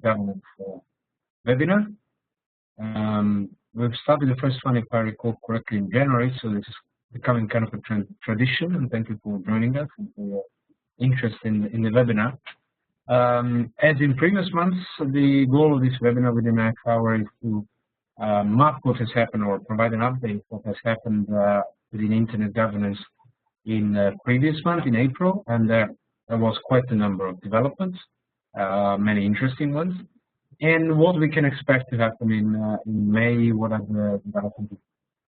governance webinar. We've started the first one, if I recall correctly, in January, so this is becoming kind of a tradition, and thank you for joining us and for your interest in the webinar. As in previous months, the goal of this webinar within the next hour is to map what has happened or provide an update of what has happened within internet governance in previous month, in April, and there was quite a number of developments, many interesting ones, and what we can expect to happen in May. What are the developments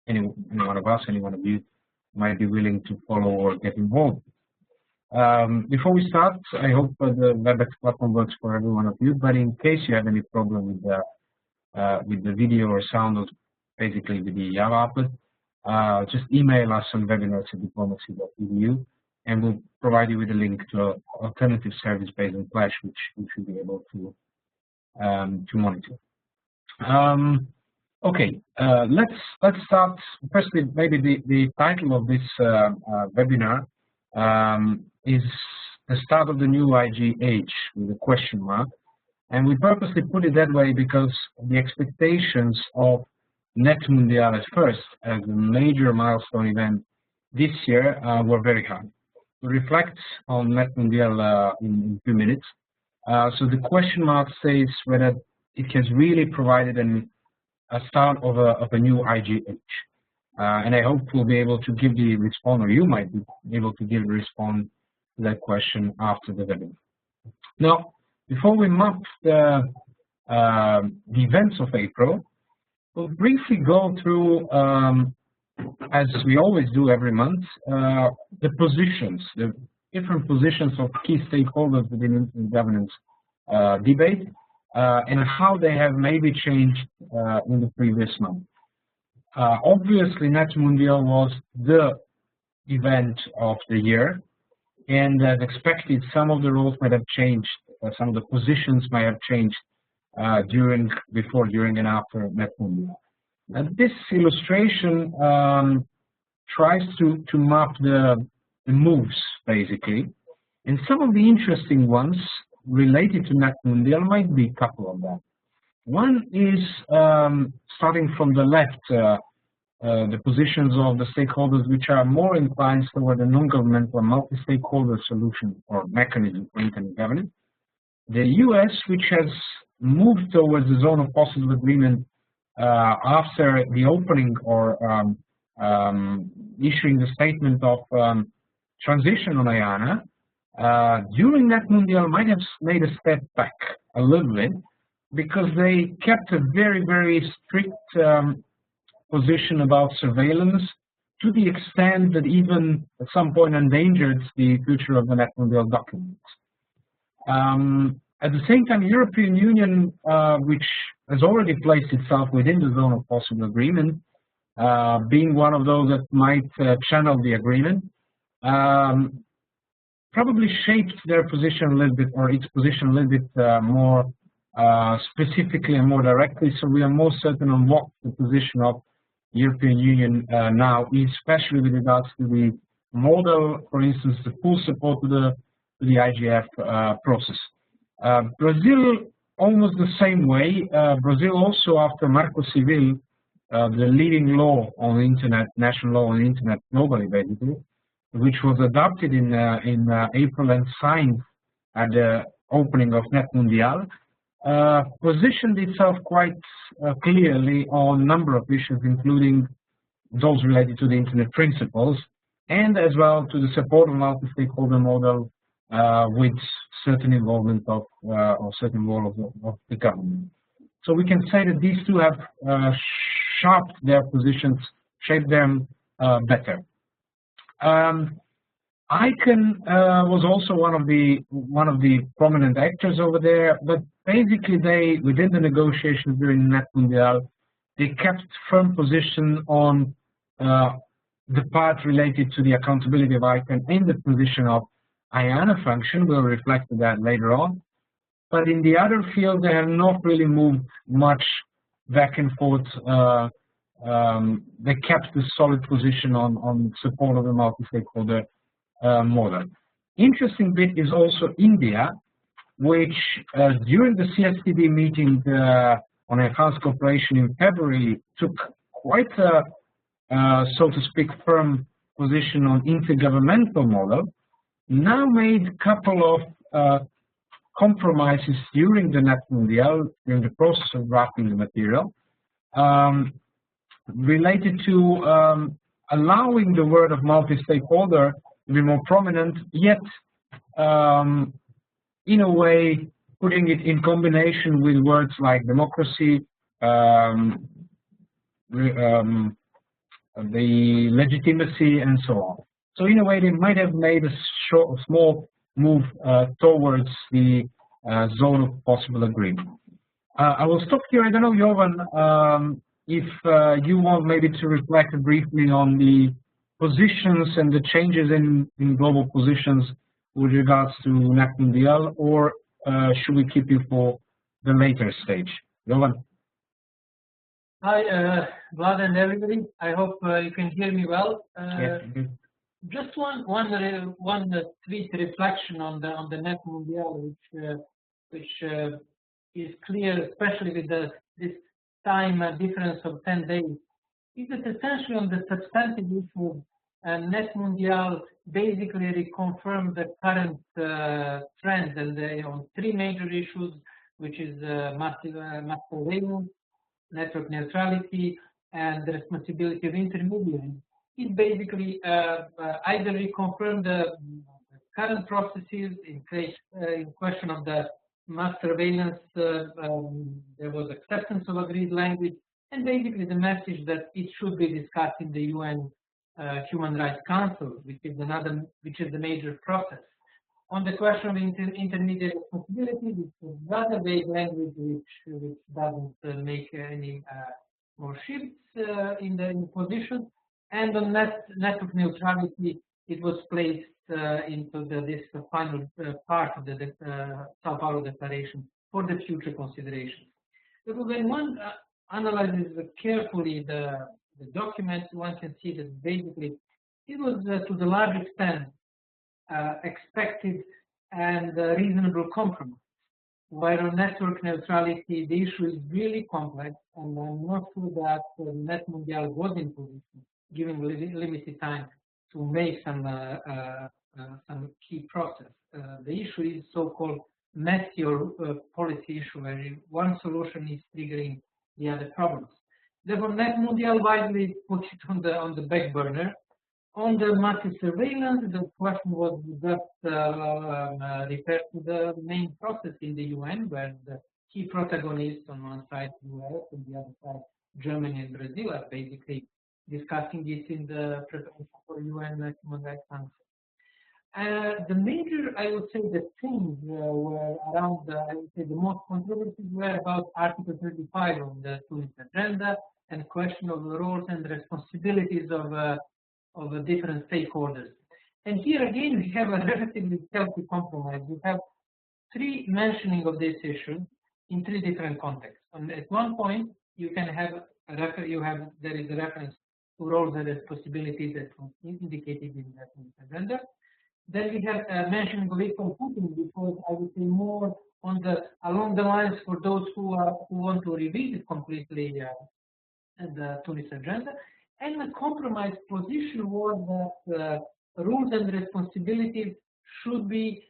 any one of us, any one of you might be willing to follow or get involved. Before we start, I hope the WebEx platform works for every one of you, but in case you have any problem with the video or sound, or basically with the Java output, just email us on webinars@diplomacy.edu, and we'll provide you with a link to an alternative service based on Flash, which you should be able to monitor. Okay, let's start. Firstly, maybe the title of this webinar is the start of the new IG age with a question mark, and we purposely put it that way because the expectations of Net Mundial at first as a major milestone event this year were very high. We'll reflect on Net Mundial in 2 minutes. So the question mark says whether it has really provided a start of a new IG age. And I hope we'll be able to give the response, or you might be able to give the response to that question after the webinar. Now, before we map the events of April, we'll briefly go through, as we always do every month, the positions, the different positions of key stakeholders within internet governance debate, and how they have maybe changed in the previous month. Obviously, Net Mundial was the event of the year, and as expected, some of the roles might have changed, some of the positions might have changed before, during, and after Net Mundial. And this illustration tries to map the moves, basically, and some of the interesting ones related to Net Mundial might be a couple of them. One is starting from the left, the positions of the stakeholders which are more inclined toward a non-governmental multi-stakeholder solution or mechanism for internet governance. The US, which has moved towards the zone of possible agreement after the opening or issuing the statement of transition on IANA, during Net Mundial might have made a step back a little bit, because they kept a very, very strict position about surveillance, to the extent that even at some point endangered the future of the Net Mundial documents. At the same time, European Union, which has already placed itself within the zone of possible agreement, being one of those that might channel the agreement, probably shaped their position a little bit, or its position a little bit more specifically and more directly, so we are more certain on what the position of European Union now is, especially with regards to the model, for instance, the full support to the IGF process. Brazil, almost the same way. Brazil also, after Marco Civil, the leading law on the internet, national law on the internet globally, basically, which was adopted in April and signed at the opening of Net Mundial, positioned itself quite clearly on a number of issues, including those related to the internet principles, and as well to the support of multi-stakeholder model with certain involvement of or certain role of the government. So we can say that these two have sharpened their positions, shaped them better. ICANN was also one of the prominent actors over there, but basically they, within the negotiations during Net Mundial, they kept firm position on the part related to the accountability of ICANN in the position of IANA function. We'll reflect on that later on. But in the other field, they have not really moved much back and forth. They kept the solid position on support of the multi-stakeholder model. Interesting bit is also India, which during the CSTD meeting on enhanced cooperation in February took quite a, so to speak, firm position on intergovernmental model, now made a couple of compromises during the Net Mundial, during the process of drafting the material, related to allowing the word of multi-stakeholder to be more prominent, yet in a way putting it in combination with words like democracy, the legitimacy, and so on. So in a way, they might have made a small move towards the zone of possible agreement. I will stop here. I don't know, Jovan, if you want maybe to reflect briefly on the positions and the changes in global positions with regards to Net Mundial, or should we keep you for the later stage? Jovan. Hi, Vlad and everybody. I hope you can hear me well. Yes. Just one tweet reflection on the Net Mundial, which is clear, especially with this time difference of 10 days. Is that essentially on the substantive issue, Net Mundial basically reconfirmed the current trend and on three major issues, which is mass surveillance, network neutrality, and the responsibility of intermediaries. It basically either reconfirmed the current processes in question of the mass surveillance. There was acceptance of agreed language, and basically the message that it should be discussed in the UN Human Rights Council, which is the major process. On the question of intermediate responsibility, this is rather vague language which doesn't make any more shifts in the position. And on network neutrality, it was placed into this final part of the Sao Paulo Declaration for the future considerations. So when one analyzes carefully the document, one can see that basically it was to the large extent expected and reasonable compromise. While on network neutrality, the issue is really complex, and I'm not sure that Net Mundial was in position, given limited time, to make some key process. The issue is so-called messy or policy issue, where one solution is triggering the other problems. Therefore, Net Mundial widely put it on the back burner. On the massive surveillance, the question was just referred to the main process in the UN, where the key protagonists on one side, US, and the other side, Germany and Brazil, are basically discussing this in the preparation for UN Human Rights Council. The major, I would say, the themes were around, I would say, the most controversies were about Article 35 of the Tunis Agenda and question of the roles and responsibilities of the different stakeholders. And here again, we have a relatively healthy compromise. We have three mentioning of this issue in three different contexts. At one point, you can have there is a reference to roles and responsibilities that was indicated in the agenda. Then we have mentioning of equal footing, because I would say more on along the lines for those who want to revisit completely the Tunis agenda. And the compromise position was that rules and responsibilities should be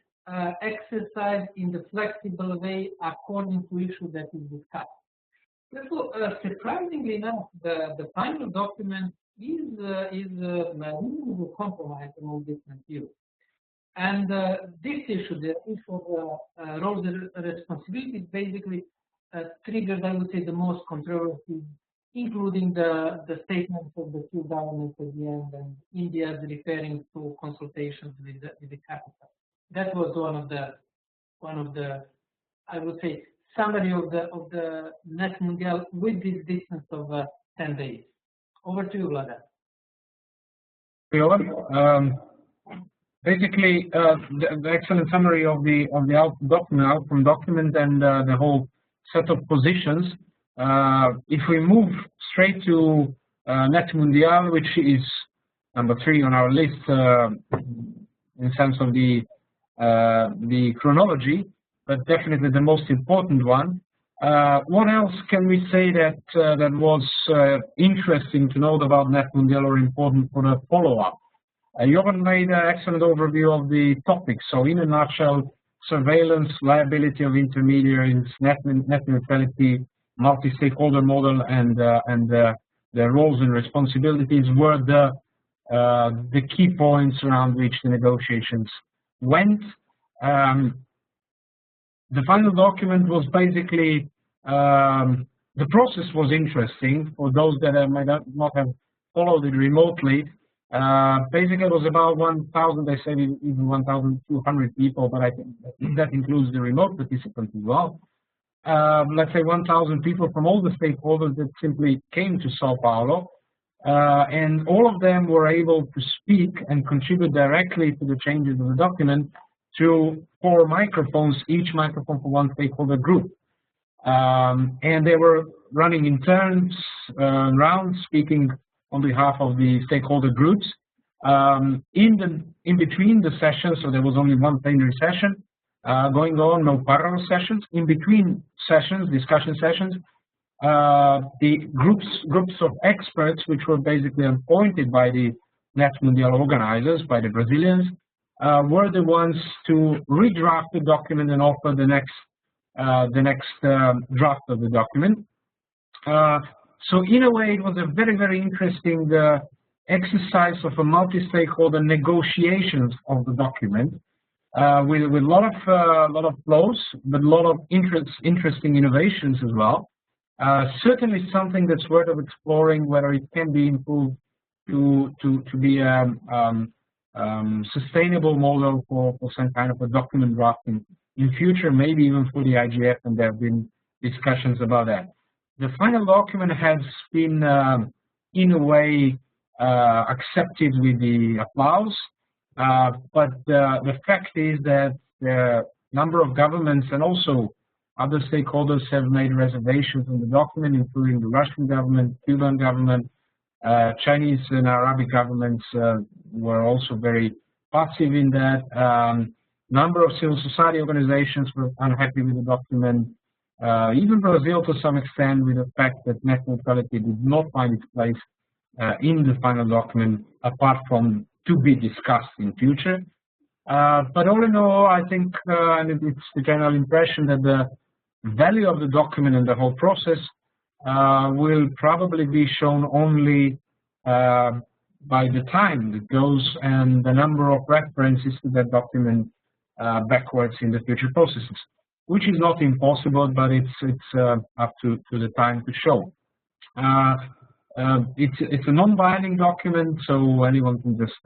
exercised in the flexible way according to issue that is discussed. Therefore, surprisingly enough, the final document is a compromise among different views. And this issue, the issue of roles and responsibilities, basically triggered, I would say, the most controversy, including the statements of the two governments at the end, and India referring to consultations with the capital. That was one of the I would say summary of the Net Mundial with this distance of 10 days. Over to you, Vlada. Basically, the excellent summary of the outcome document and the whole set of positions. If we move straight to Net Mundial, which is number 3 on our list in sense of the chronology, but definitely the most important one. What else can we say that that was interesting to note about NetMundial or important for the follow-up? Jovan made an excellent overview of the topics. So in a nutshell, surveillance, liability of intermediaries, net neutrality, multi-stakeholder model, and the roles and responsibilities were the key points around which the negotiations went. The final document was basically, the process was interesting for those that might not have followed it remotely. Basically, it was about 1,000, they said even 1,200 people, but I think that includes the remote participants as well. Let's say 1,000 people from all the stakeholders that simply came to Sao Paulo, and all of them were able to speak and contribute directly to the changes of the document through 4 microphones, each microphone for one stakeholder group. And they were running in turns, rounds, speaking on behalf of the stakeholder groups. In between the sessions, so there was only one plenary session going on, no parallel sessions. In between sessions, discussion sessions, the groups of experts, which were basically appointed by the NetMundial organizers, by the Brazilians, were the ones to redraft the document and offer the next draft of the document. So in a way, it was a very, very interesting exercise of a multi-stakeholder negotiations of the document, with a lot of flows, but a lot of interesting innovations as well. Certainly something that's worth of exploring whether it can be improved to be a sustainable model for some kind of a document drafting in future, maybe even for the IGF, and there have been discussions about that. The final document has been, in a way, accepted with the applause, but the fact is that the number of governments and also other stakeholders have made reservations on the document, including the Russian government, Cuban government, Chinese and Arabic governments were also very passive in that. Number of civil society organizations were unhappy with the document. Even Brazil, to some extent, with the fact that net neutrality did not find its place in the final document, apart from to be discussed in future. But all in all, I think, and it's the general impression that the value of the document and the whole process will probably be shown only by the time that goes and the number of references to that document backwards in the future processes, which is not impossible, but it's up to the time to show. It's a non-binding document, so anyone can just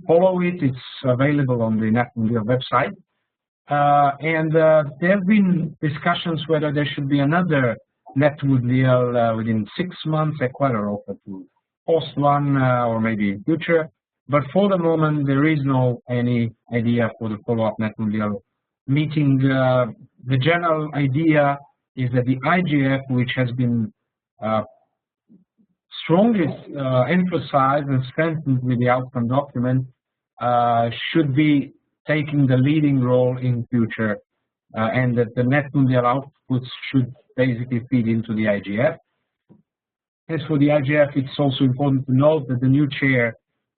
follow it. It's available on the NetMundial website. And there have been discussions whether there should be another NetMundial within 6 months. Ecuador offered to post one or maybe in future. But for the moment, there is no any idea for the follow-up NetMundial meeting. The general idea is that the IGF, which has been strongly emphasized and strengthened with the outcome document, should be taking the leading role in future, and that the NetMundial outputs should basically feed into the IGF. As for the IGF, it's also important to note that the new chair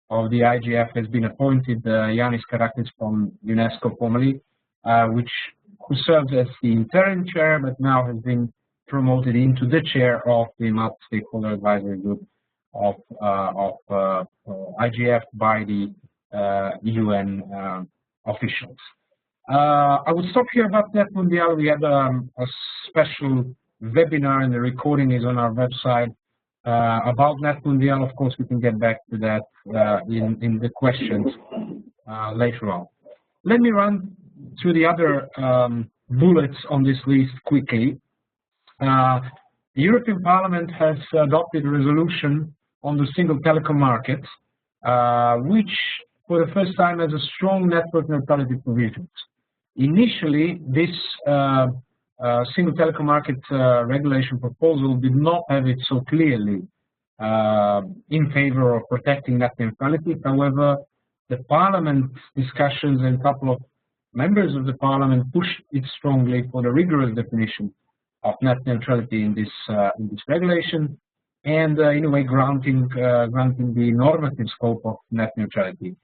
of the IGF has been appointed, Yanis Karakis from UNESCO formerly, who serves as the interim chair, but now has been promoted into the chair of the multi-stakeholder advisory group of IGF by the UN officials. I will stop here about NetMundial. We had a special webinar, and the recording is on our website about NetMundial. Of course, we can get back to that in the questions later on. Let me run through the other bullets on this list quickly. The European Parliament has adopted a resolution on the single telecom market, which for the first time has a strong network neutrality provisions. Initially, this single telecom market regulation proposal did not have it so clearly in favor of protecting net neutrality. However, the Parliament discussions and a couple of members of the parliament pushed it strongly for the rigorous definition of net neutrality in this regulation, and in a way granting the normative scope of net neutrality.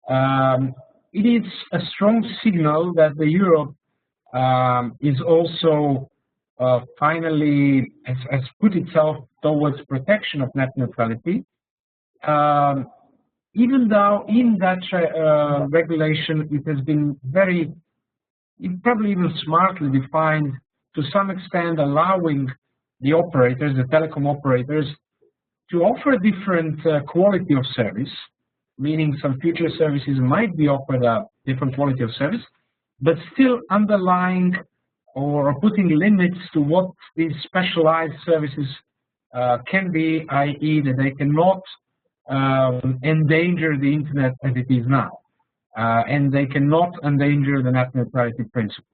It is a strong signal that the Europe is also finally has put itself towards protection of net neutrality, even though in that regulation it has been probably even smartly defined to some extent, allowing the operators, the telecom operators, to offer different quality of service, meaning some future services might be offered a different quality of service, but still underlying or putting limits to what these specialized services can be, i.e. that they cannot endanger the internet as it is now, and they cannot endanger the net neutrality principle.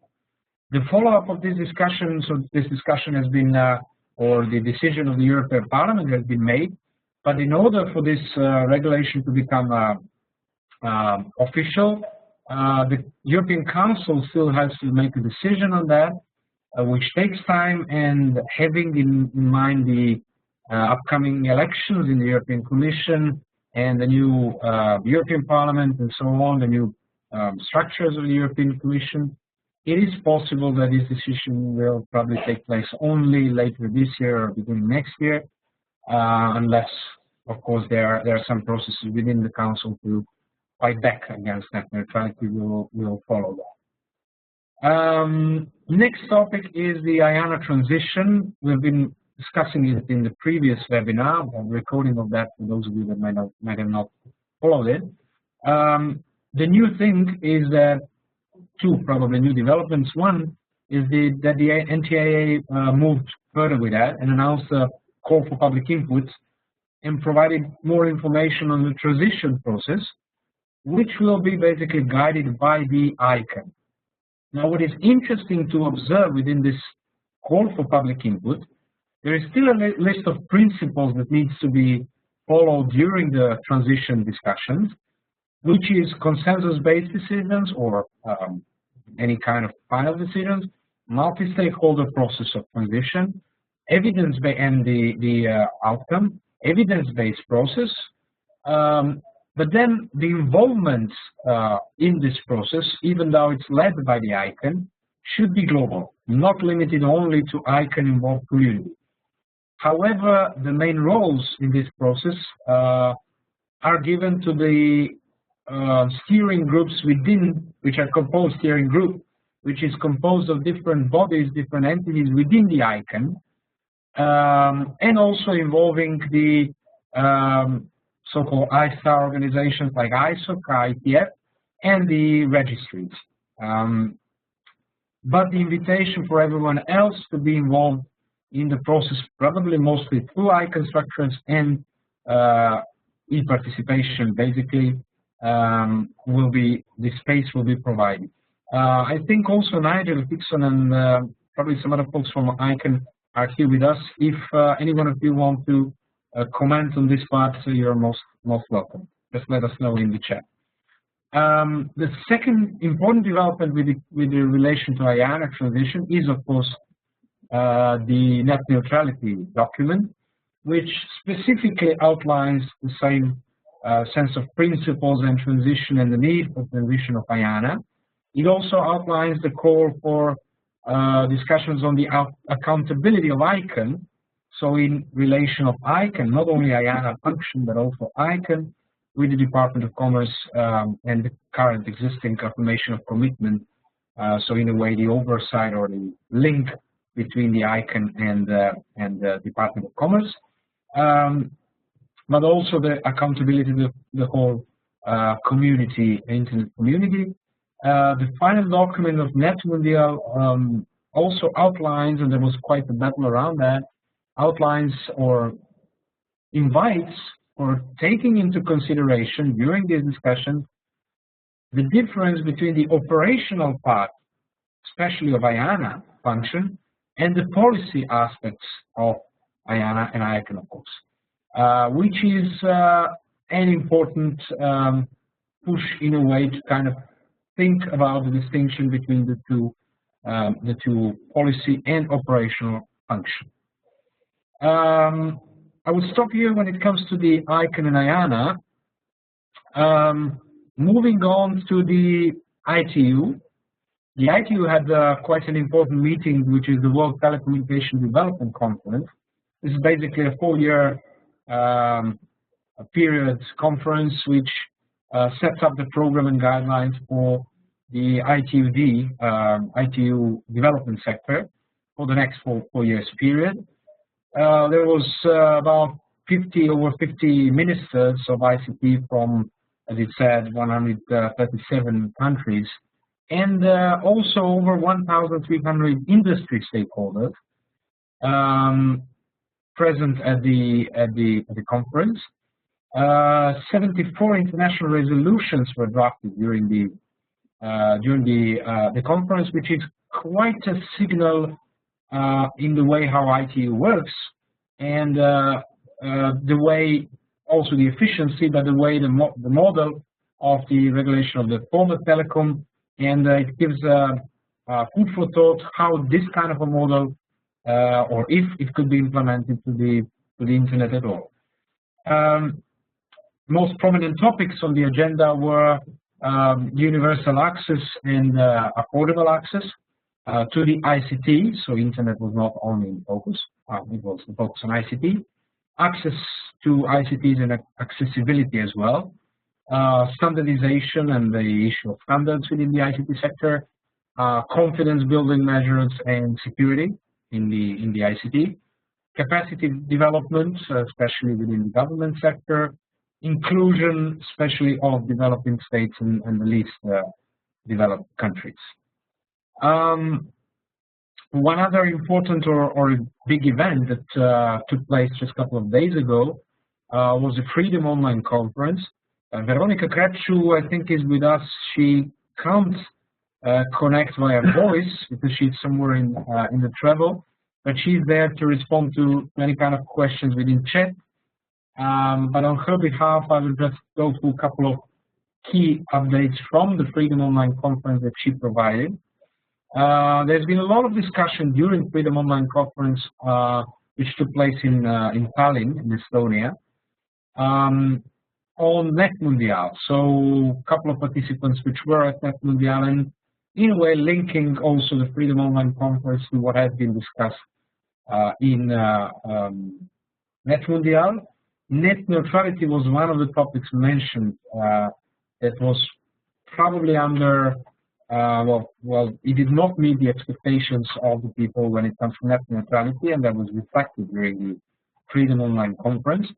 The follow-up of this discussion, so this discussion has been, or the decision of the European Parliament has been made, but in order for this regulation to become official, the European Council still has to make a decision on that, which takes time, and having in mind the upcoming elections in the European Commission and the new European Parliament and so on, the new structures of the European Commission, it is possible that this decision will probably take place only later this year or beginning next year, unless, of course, there are some processes within the Council to fight back against net neutrality. We'll follow that. Next topic is the IANA transition. We've been discussing it in the previous webinar. I'm recording of that for those of you that might have not followed it. The new thing is that two probably new developments. One is that the NTIA moved further with that and announced a call for public input and provided more information on the transition process, which will be basically guided by the ICANN. Now, what is interesting to observe within this call for public input, there is still a list of principles that needs to be followed during the transition discussions, which is consensus-based decisions or any kind of final decisions, multi-stakeholder process of transition, evidence-based and the outcome, evidence-based process, but then the involvement in this process, even though it's led by the ICANN, should be global, not limited only to ICANN-involved community. However, the main roles in this process are given to the steering groups within, which are composed steering group, which is composed of different bodies, different entities within the ICANN, and also involving the so-called ISTAR organizations like ISOC, ITF, and the registries. But the invitation for everyone else to be involved in the process, probably mostly through ICANN structures and e-participation, basically, the space will be provided. I think also Nigel Dixon and probably some other folks from ICANN are here with us. If any one of you want to comment on this part, so you're most welcome. Just let us know in the chat. The second important development with the relation to IANA transition is, of course, the net neutrality document, which specifically outlines the same sense of principles and transition and the need for transition of IANA. It also outlines the call for discussions on the accountability of ICANN. So in relation of ICANN, not only IANA function, but also ICANN with the Department of Commerce and the current existing confirmation of commitment. So in a way, the oversight or the link between the ICANN and the Department of Commerce, but also the accountability of the whole community, internet community. The final document of Net Mundial also outlines, and there was quite a battle around that, outlines or invites or taking into consideration during this discussion the difference between the operational part, especially of IANA function, and the policy aspects of IANA and ICANN, of course, which is an important push in a way to kind of think about the distinction between the two policy and operational function. I will stop here when it comes to the ICANN and IANA. Moving on to the ITU. The ITU had quite an important meeting, which is the World Telecommunication Development Conference. This is basically a 4-year period conference which sets up the program and guidelines for the ITU development sector for the next four years period. There was about over 50 ministers of ICT from, as it said, 137 countries, and also over 1,300 industry stakeholders present at the conference. 74 international resolutions were drafted during the conference, which is quite a signal in the way how ITU works, and the way also the efficiency, but the way the model of the regulation of the former telecom, and it gives food for thought how this kind of a model, or if it could be implemented to the internet at all. Most prominent topics on the agenda were universal access and affordable access to the ICT, so internet was not only in focus, it was the focus on ICT, access to ICTs and accessibility as well, standardization and the issue of standards within the ICT sector, confidence building measures and security in the ICT, capacity development, especially within the government sector, inclusion, especially of developing states and the least developed countries. One other important or big event that took place just a couple of days ago was the Freedom Online Conference. Veronika Kretschou, I think, is with us. She can't connect via voice because she's somewhere in the travel, but she's there to respond to any kind of questions within chat. But on her behalf, I will just go through a couple of key updates from the Freedom Online Conference that she provided. There's been a lot of discussion during Freedom Online Conference, which took place in Tallinn, in Estonia, on Net Mundial. So a couple of participants which were at Net Mundial, and in a way linking also the Freedom Online Conference to what has been discussed in Net Mundial. Net neutrality was one of the topics mentioned that was probably under, well, it did not meet the expectations of the people when it comes to net neutrality, and that was reflected during the Freedom Online Conference.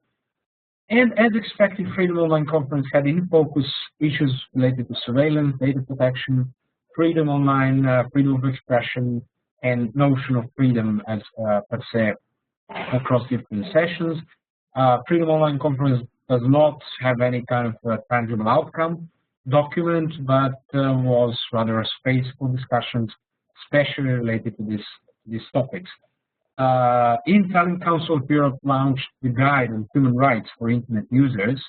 And as expected, Freedom Online Conference had in focus issues related to surveillance, data protection, freedom online, freedom of expression, and notion of freedom as per se across different sessions. Freedom Online Conference does not have any kind of tangible outcome document, but was rather a space for discussions, especially related to these topics. In Tallinn, Council of Europe launched the Guide on Human Rights for Internet Users,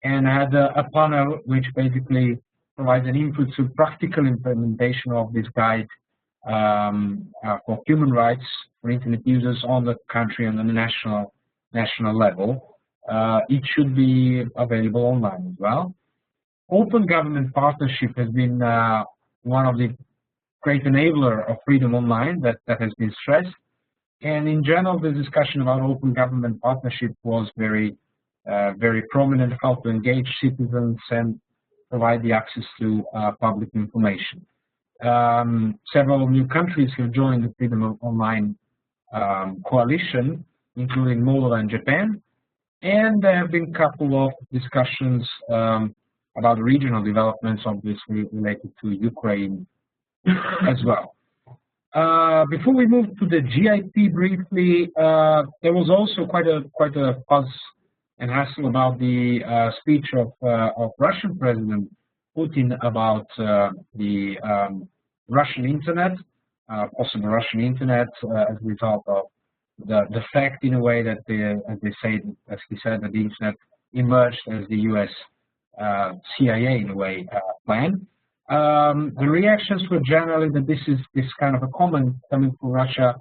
and had a panel which basically provides an input to practical implementation of this guide for human rights for Internet users on the country and on the national level. It should be available online as well. Open government partnership has been one of the great enabler of Freedom Online that has been stressed. And in general, the discussion about open government partnership was very prominent, how to engage citizens and provide the access to public information. Several new countries have joined the Freedom Online coalition, including Moldova and Japan, and there have been a couple of discussions about regional developments, obviously related to Ukraine as well. Before we move to the GIP briefly, there was also quite a fuss and hassle about the speech of Russian President Putin about the Russian internet, possible Russian internet, as a result of the fact, in a way, that as he said, that the internet emerged as the U.S. CIA, in a way, plan. The reactions were generally that this kind of a comment coming from Russia,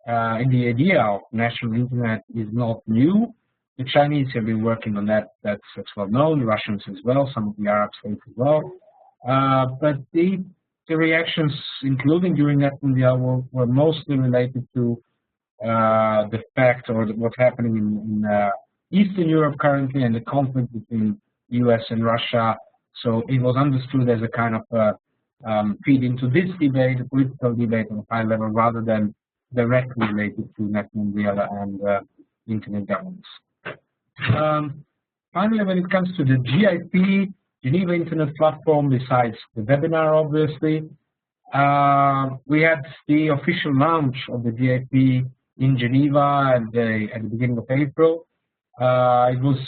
and the idea of national internet is not new. The Chinese have been working on that. That's well known. The Russians as well. Some of the Arab states as well. But the reactions, including during that Mundial, were mostly related to the fact or what's happening in Eastern Europe currently and the conflict between US and Russia. So it was understood as a kind of feed into this debate, a political debate on a high level, rather than directly related to Net Mundial and internet governance. Finally, when it comes to the GIP, Geneva Internet Platform, besides the webinar, obviously, we had the official launch of the GIP in Geneva at the beginning of April. It was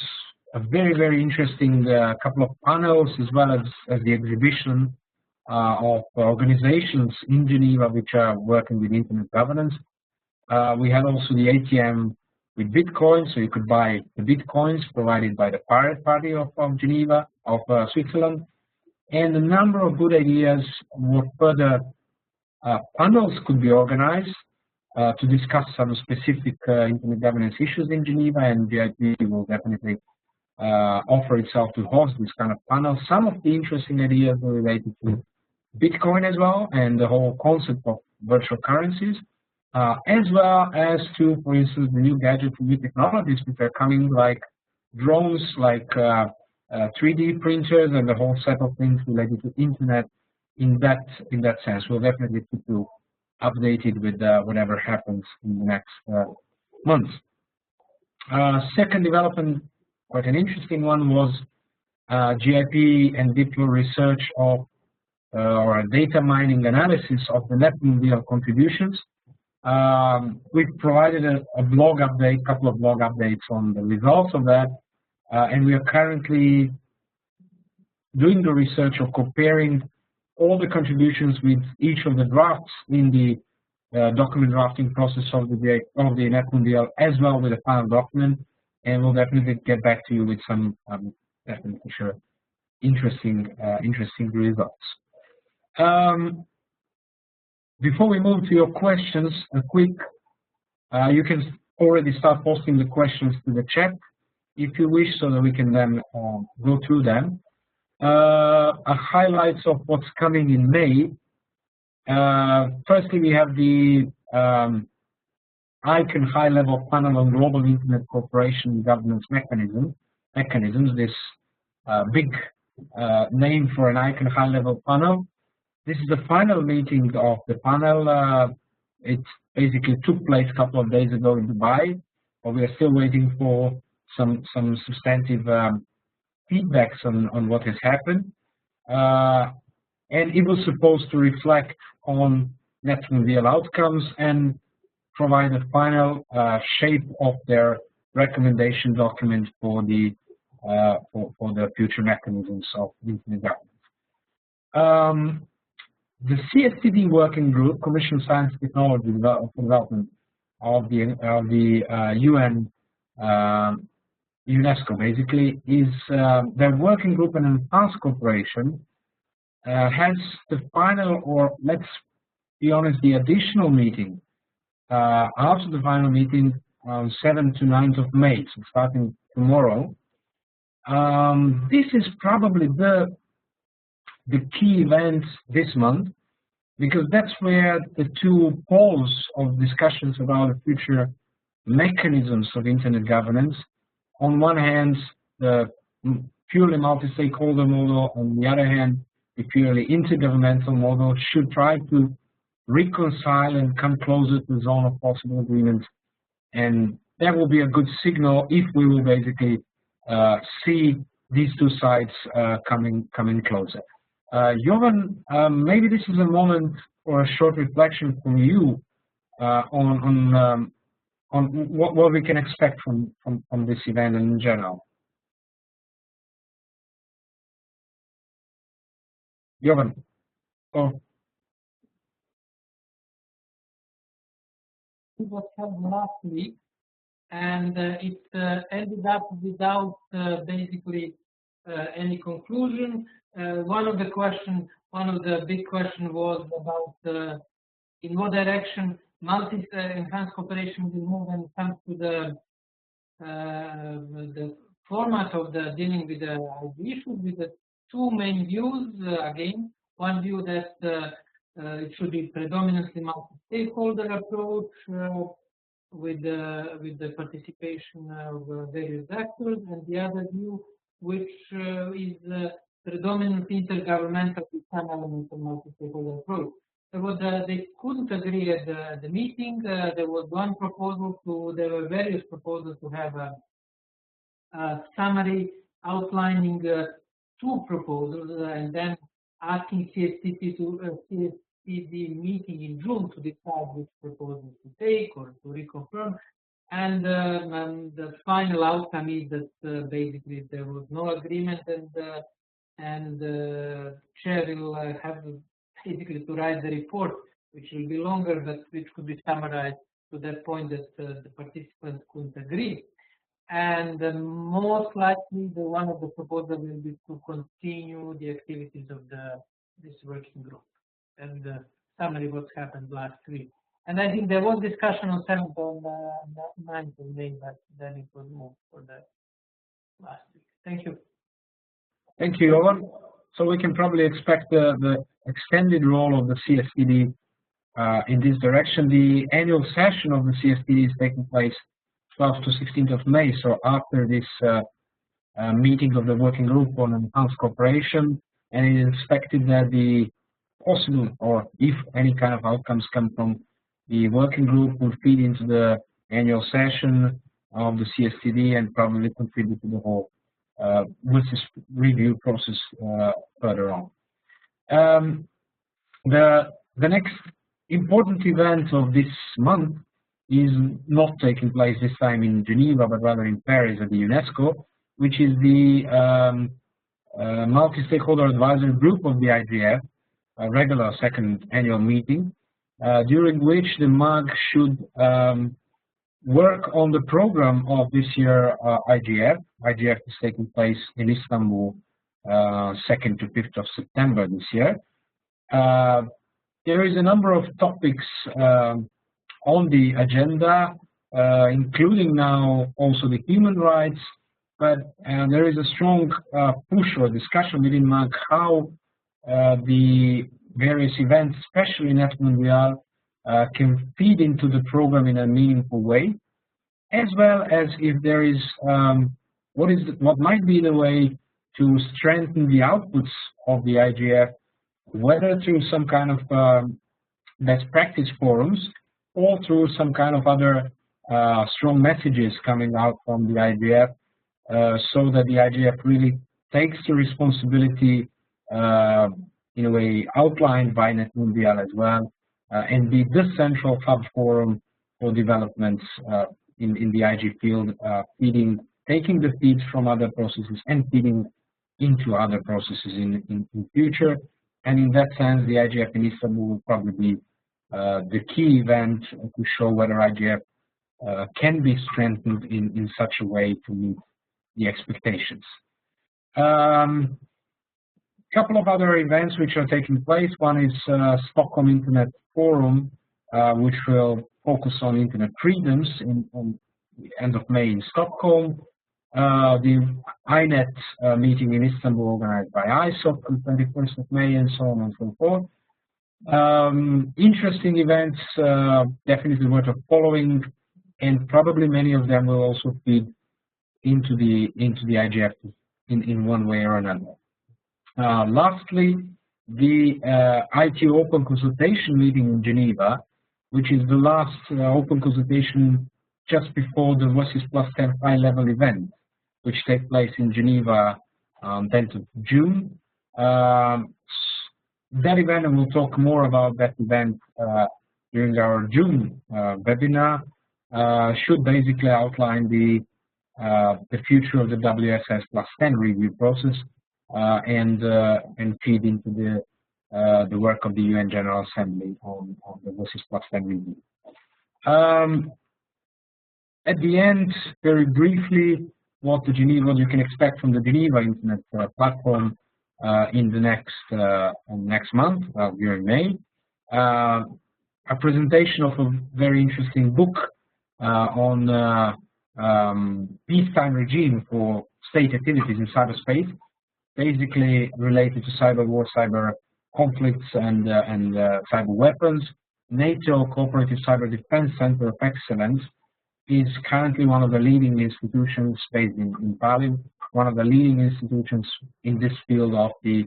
a very interesting couple of panels, as well as the exhibition of organizations in Geneva which are working with internet governance. We had also the ATM with Bitcoin, so you could buy the Bitcoins provided by the Pirate Party of Geneva, of Switzerland, and a number of good ideas what further panels could be organized to discuss some specific internet governance issues in Geneva, and GIP will definitely offer itself to host this kind of panel. Some of the interesting ideas were related to Bitcoin as well, and the whole concept of virtual currencies, as well as to, for instance, the new gadgets and new technologies which are coming, like drones, like 3D printers, and the whole set of things related to internet. In that sense, we'll definitely keep you updated with whatever happens in the next months. Second development, quite an interesting one, was GIP and Diplo research of or data mining analysis of the Net Mundial contributions. We've provided a blog update, couple of blog updates on the results of that, and we are currently doing the research of comparing all the contributions with each of the drafts in the document drafting process of the Net Mundial, as well with the final document, and we'll definitely get back to you with some definitely sure interesting results. Before we move to your questions, a quick, you can already start posting the questions to the chat if you wish, so that we can then go through them. Highlights of what's coming in May. Firstly, we have the ICANN high-level panel on global internet cooperation governance mechanisms. This big name for an ICANN high-level panel. This is the final meeting of the panel. It basically took place a couple of days ago in Dubai, but we are still waiting for some substantive feedbacks on what has happened. And it was supposed to reflect on Net Mundial outcomes and provide a final shape of their recommendation document for the future mechanisms of internet governance. The CSTD working group, Commission Science Technology Development of the UN, UNESCO basically, is their working group and enhanced cooperation has the final, or let's be honest, the additional meeting after the final meeting on 7th to 9th of May, so starting tomorrow. This is probably the key event this month, because that's where the two poles of discussions about the future mechanisms of internet governance, on one hand, the purely multi-stakeholder model, on the other hand, the purely intergovernmental model, should try to reconcile and come closer to the zone of possible agreement. And that will be a good signal if we will basically see these two sides coming closer. Jovan, maybe this is a moment for a short reflection from you on what we can expect from this event and in general. Jovan. Oh. It was held last week, and it ended up without basically any conclusion. One of the questions one of the big questions was about in what direction enhanced cooperation will move when it comes to the format of the dealing with the issues, with the two main views. Again, one view that it should be predominantly multi-stakeholder approach with the participation of various actors, and the other view which is predominantly intergovernmental with some elements of multi-stakeholder approach. So they couldn't agree at the meeting. There was one proposal there were various proposals to have a summary outlining two proposals and then asking CSTD meeting in June to decide which proposal to take or to reconfirm. And the final outcome is that basically there was no agreement, and the chair will have basically to write the report, which will be longer, but which could be summarized to that point that the participants couldn't agree. And most likely, one of the proposals will be to continue the activities of this working group. And summary what's happened last week. And I think there was discussion on 7th and 9th of May, but then it was moved for the last week. Thank you. Thank you, Jovan. So we can probably expect the extended role of the CSTD in this direction. The annual session of the CSTD is taking place 12th to 16th of May. So after this meeting of the working group on enhanced cooperation, and it is expected that the possible, or if any kind of outcomes come from the working group, will feed into the annual session of the CSTD and probably contribute to the whole review process further on. The next important event of this month is not taking place this time in Geneva, but rather in Paris at the UNESCO, which is the multi-stakeholder advisory group of the IGF, a regular second annual meeting, during which the MAG should work on the program of this year IGF. IGF is taking place in Istanbul 2nd to 5th of September this year. There is a number of topics on the agenda, including now also the human rights, but there is a strong push or discussion within MAG how the various events, especially Net Mundial, can feed into the program in a meaningful way, as well as if there is what might be the way to strengthen the outputs of the IGF, whether through some kind of best practice forums or through some kind of other strong messages coming out from the IGF, so that the IGF really takes the responsibility in a way outlined by Net Mundial as well, and be the central hub forum for developments in the IG field, taking the feeds from other processes and feeding into other processes in future. And in that sense, the IGF in Istanbul will probably be the key event to show whether IGF can be strengthened in such a way to meet the expectations. Couple of other events which are taking place. One is Stockholm Internet Forum, which will focus on internet freedoms on the end of May in Stockholm. The INET meeting in Istanbul organized by ISOC on 21st of May, and so on and so forth. Interesting events, definitely worth following, and probably many of them will also feed into the IGF in one way or another. Lastly, the IT open consultation meeting in Geneva, which is the last open consultation just before the WSIS Plus 10 high-level event, which takes place in Geneva on 10th of June. That event, and we'll talk more about that event during our June webinar, should basically outline the future of the WSS Plus 10 review process and feed into the work of the UN General Assembly on the WSIS Plus 10 review. At the end, very briefly, what you can expect from the Geneva Internet Platform in the next month, during May. A presentation of a very interesting book on peacetime regime for state activities in cyberspace, basically related to cyber war, cyber conflicts, and cyber weapons. NATO Cooperative Cyber Defense Center of Excellence is currently one of the leading institutions based in Tallinn, one of the leading institutions in this field of the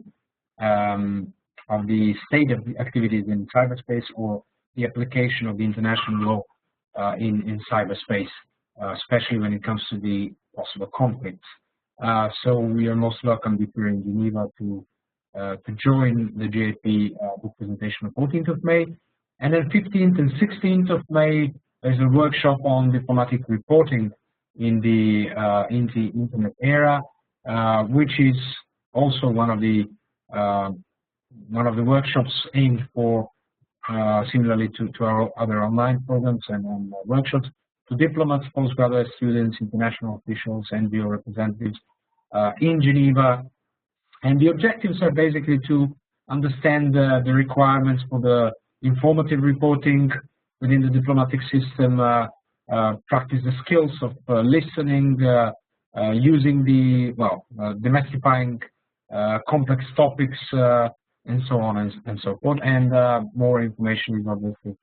state of the activities in cyberspace, or the application of the international law in cyberspace, especially when it comes to the possible conflicts. So we are most welcome if you're in Geneva to join the GIP book presentation on 14th of May. And then 15th and 16th of May, there's a workshop on diplomatic reporting in the internet era, which is also one of the workshops aimed for, similarly to our other online programs and workshops, to diplomats, postgraduate students, international officials, NGO representatives in Geneva. And the objectives are basically to understand the requirements for the informative reporting within the diplomatic system, practice the skills of listening, using demystifying complex topics, and so on and so forth. And more information is obviously,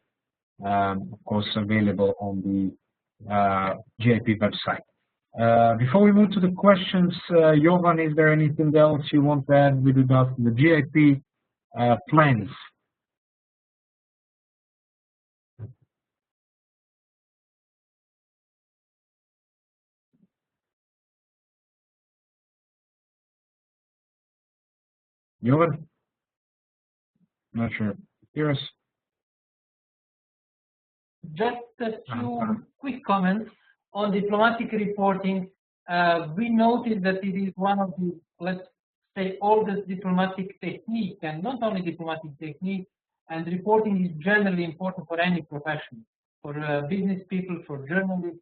of course, available on the GIP website. Before we move to the questions, Jovan, is there anything else you want to add with regards to the GIP plans? Jovan? Not sure. Hear us? Just a few quick comments on diplomatic reporting. We noticed that it is one of the, let's say, oldest diplomatic technique, and not only diplomatic technique, and reporting is generally important for any profession, for business people, for journalists.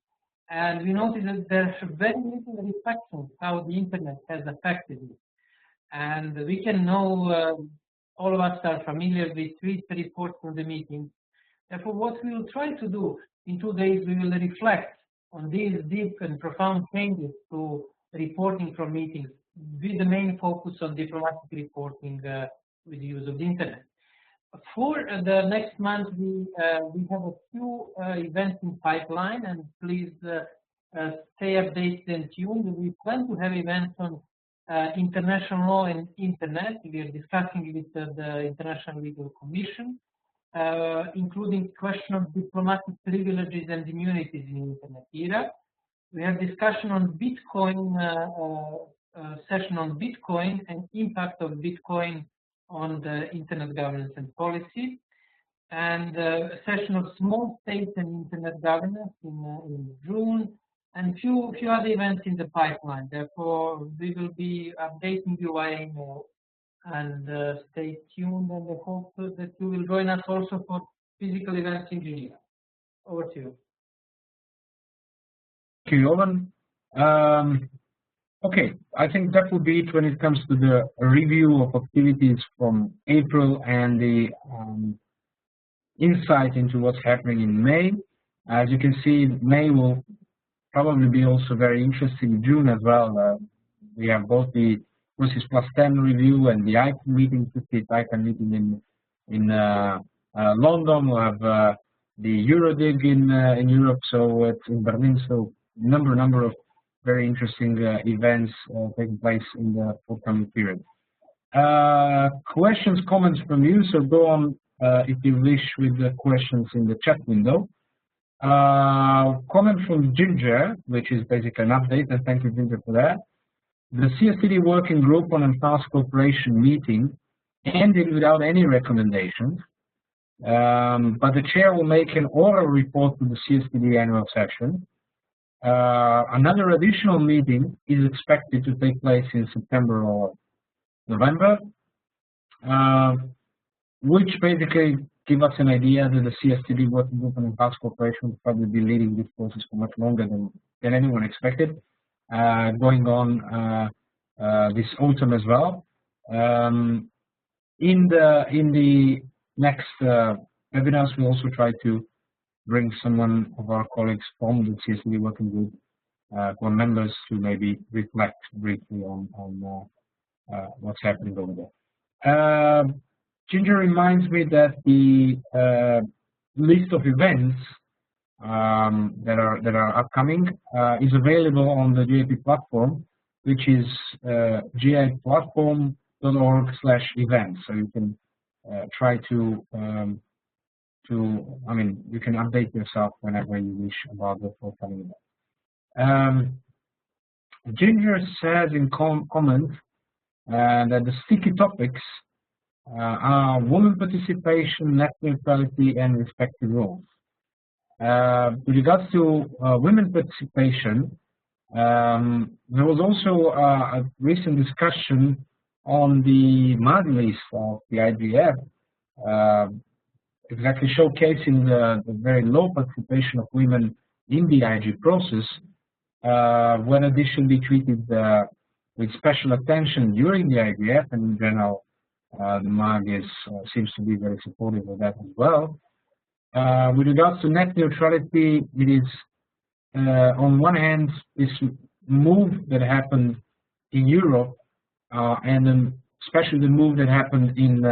And we noticed that there's very little reflection how the internet has affected it. And we can know, all of us are familiar with tweets, reports from the meetings. Therefore, what we will try to do in 2 days, we will reflect on these deep and profound changes to reporting from meetings, with the main focus on diplomatic reporting with the use of the internet. For the next month, we have a few events in pipeline, and please stay updated and tuned. We plan to have events on international law and internet. We are discussing with the International Legal Commission, including question of diplomatic privileges and immunities in the internet era. We have discussion on Bitcoin, session on Bitcoin and impact of Bitcoin on the internet governance and policy, and a session of small states and internet governance in June, and few other events in the pipeline. Therefore, we will be updating you via email, and stay tuned, and I hope that you will join us also for physical events in Geneva. Over to you. Thank you, Jovan. Okay, I think that would be it when it comes to the review of activities from April and the insight into what's happening in May. As you can see, May will probably be also very interesting. June as well. We have both the Russis Plus 10 review and the ICANN meeting, 50th ICANN meeting in London. We'll have the Eurodig in Europe, so it's in Berlin. So number of very interesting events taking place in the forthcoming period. Questions, comments from you, so go on if you wish with the questions in the chat window. Comment from Ginger, which is basically an update, and thank you, Ginger, for that. The CSTD working group on enhanced cooperation meeting ended without any recommendations, but the chair will make an oral report to the CSTD annual session. Another additional meeting is expected to take place in September or November, which basically give us an idea that the CSTD working group on enhanced cooperation will probably be leading this process for much longer than anyone expected, going on this autumn as well. In the next webinars, we also try to bring someone of our colleagues from the CSD working group, who are members, to maybe reflect briefly on what's happening over there. Ginger reminds me that the list of events that are upcoming is available on the GIP platform, which is giplatform.org/events. So you can try to you can update yourself whenever you wish about the forthcoming event. Ginger says in comment that the sticky topics are women participation, net neutrality, and respective roles. With regards to women participation, there was also a recent discussion on the MAD list of the IGF, exactly showcasing the very low participation of women in the IG process, whether this should be treated with special attention during the IGF, and in general, the MAG seems to be very supportive of that as well. With regards to net neutrality, it is on one hand this move that happened in Europe, and then especially the move that happened in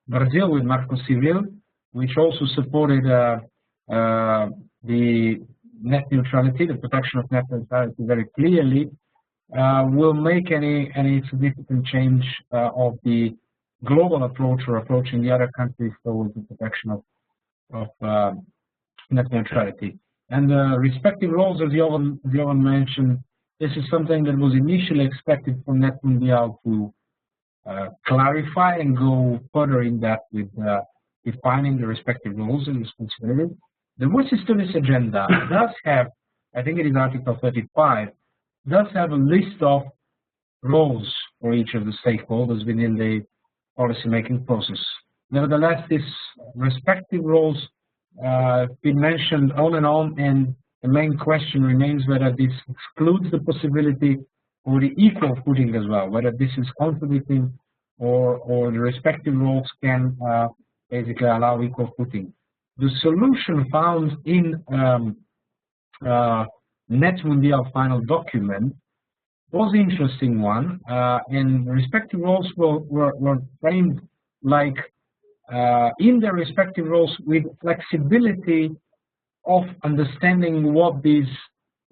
Brazil with Marco Civil, which also supported the net neutrality, the protection of net neutrality very clearly, will make any significant change of the global approach or approaching the other countries towards the protection of net neutrality. And the respective roles, as Jovan mentioned, this is something that was initially expected from Net Mundial to clarify and go further in depth with defining the respective roles and responsibilities. The Voices to this agenda does have, I think it is Article 35, does have a list of roles for each of the stakeholders within the policy-making process. Nevertheless, these respective roles have been mentioned on, and the main question remains whether this excludes the possibility for the equal footing as well, whether this is contributing or the respective roles can basically allow equal footing. The solution found in Net Mundial final document was an interesting one, and the respective roles were framed like in their respective roles with flexibility of understanding what these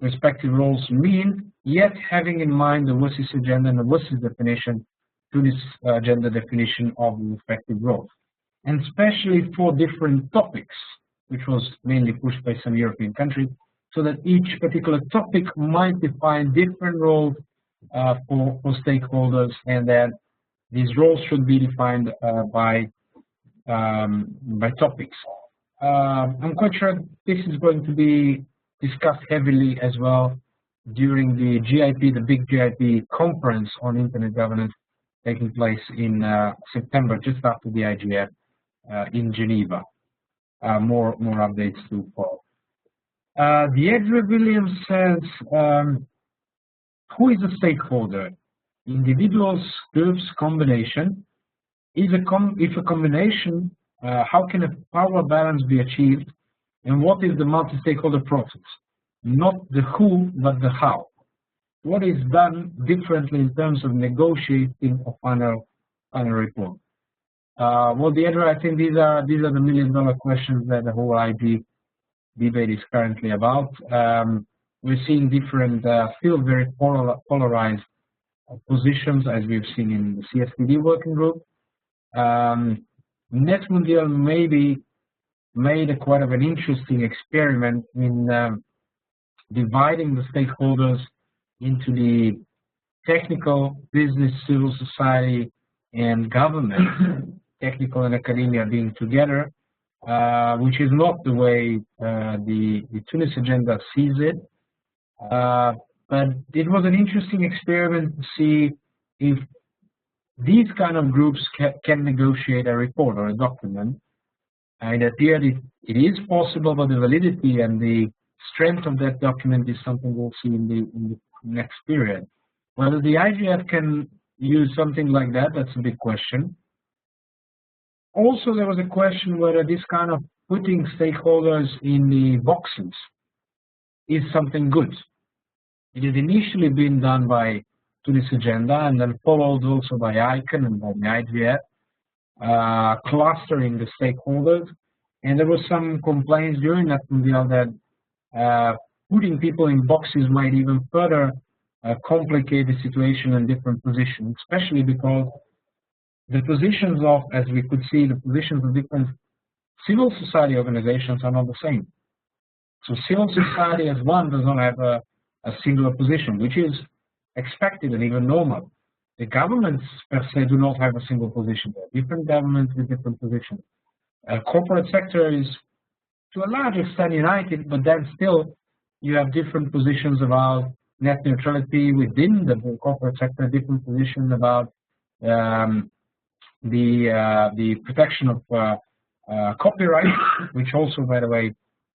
respective roles mean, yet having in mind the WSIS agenda and the WSIS definition to this agenda definition of the respective roles. And especially for different topics, which was mainly pushed by some European countries, so that each particular topic might define different roles for stakeholders, and that these roles should be defined by topics. I'm quite sure this is going to be discussed heavily as well during the GIP, the big GIP conference on Internet governance taking place in September, just after the IGF in Geneva. More updates to follow. The Edward Williams says, who is a stakeholder? Individuals, groups, combination. If a combination, how can a power balance be achieved? And what is the multi-stakeholder process? Not the who, but the how. What is done differently in terms of negotiating a final report? Well, Edward, I think these are the million-dollar questions that the whole IG debate is currently about. We're seeing different, still very polarized positions, as we've seen in the CSPD working group. Net Mundial maybe made quite of an interesting experiment in dividing the stakeholders into the technical, business, civil society, and government, technical and academia being together, which is not the way the Tunis agenda sees it. But it was an interesting experiment to see if these kind of groups can negotiate a report or a document. And it appeared it is possible, but the validity and the strength of that document is something we'll see in the next period. Whether the IGF can use something like that? That's a big question. Also, there was a question whether this kind of putting stakeholders in the boxes is something good. It had initially been done by Tunis Agenda and then followed also by ICANN and by the IGF, clustering the stakeholders. And there was some complaints during that Mundial that putting people in boxes might even further complicate the situation in different positions, especially because the positions of, as we could see, the positions of different civil society organizations are not the same. So civil society as one does not have a singular position, which is expected and even normal. The governments per se do not have a single position. There are different governments with different positions. Corporate sector is to a large extent united, but then still you have different positions about net neutrality within the corporate sector, different positions about the protection of copyright, which also, by the way,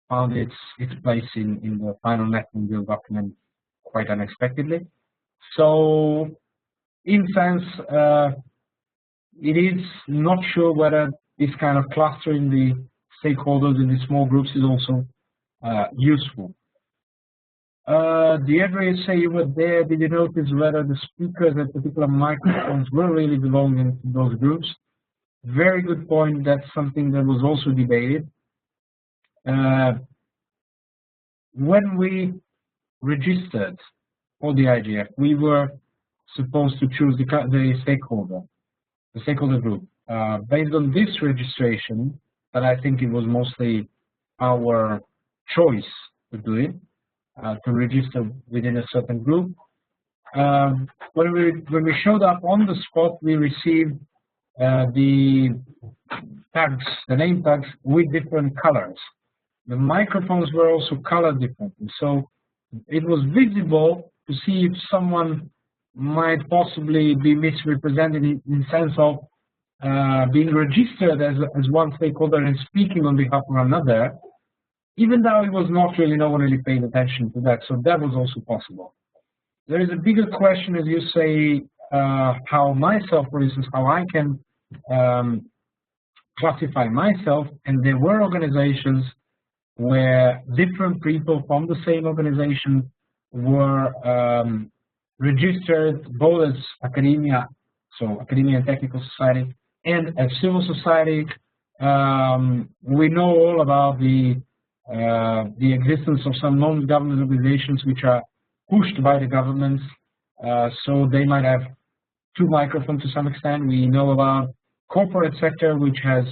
found its place in the final net deal document quite unexpectedly. So, in sense, it is not sure whether this kind of clustering the stakeholders in the small groups is also useful. The address say you were there, did you notice whether the speakers at particular microphones were really belonging to those groups? Very good point. That's something that was also debated. When we registered for the IGF, we were supposed to choose the stakeholder group. Based on this registration, but I think it was mostly our choice to do it, to register within a certain group. When we showed up on the spot, we received the tags, the name tags with different colors. The microphones were also colored differently, so it was visible to see if someone might possibly be misrepresented in sense of being registered as one stakeholder and speaking on behalf of another, even though it was not really, no one really paid attention to that, so that was also possible. There is a bigger question, as you say, how myself, for instance, how I can classify myself, and there were organizations where different people from the same organization were registered both as academia, so academia and technical society, and as civil society. We know all about the existence of some non-government organizations which are pushed by the governments, so they might have two microphones to some extent. We know about corporate sector which has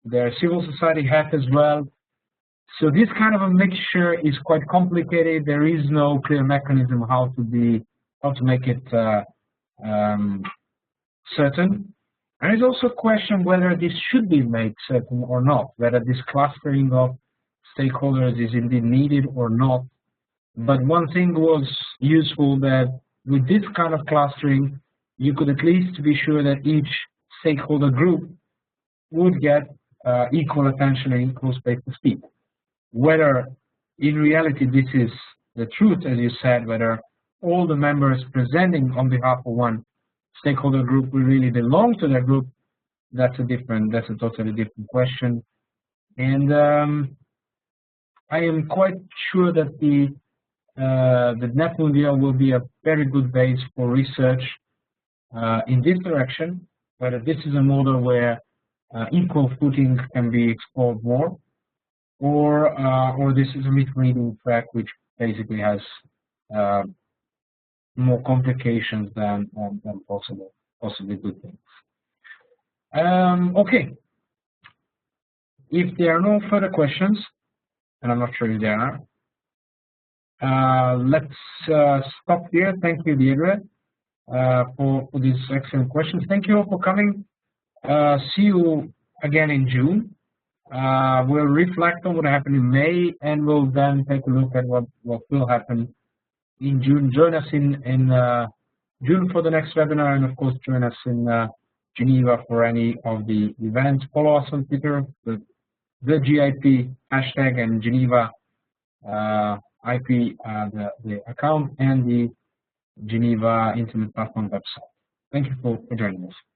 their civil society hat as well. So this kind of a mixture is quite complicated. There is no clear mechanism how to make it certain. And there's also a question whether this should be made certain or not, whether this clustering of stakeholders is indeed needed or not. But one thing was useful, that with this kind of clustering, you could at least be sure that each stakeholder group would get equal attention and equal space to speak. Whether in reality this is the truth, as you said, whether all the members presenting on behalf of one stakeholder group will really belong to that group, that's a totally different question. And I am quite sure that the Net Mundial will be a very good base for research in this direction, whether this is a model where equal footing can be explored more, or this is a misleading track which basically has more complications than possibly good things. Okay. If there are no further questions, and I'm not sure if there are, let's stop here. Thank you, Deirdre, for these excellent questions. Thank you all for coming. See you again in June. We'll reflect on what happened in May, and we'll then take a look at what will happen in June. Join us in June for the next webinar, and of course join us in Geneva for any of the events. Follow us on Twitter, the GIP hashtag, and Geneva IP, the account, and the Geneva Internet Platform website. Thank you for joining us.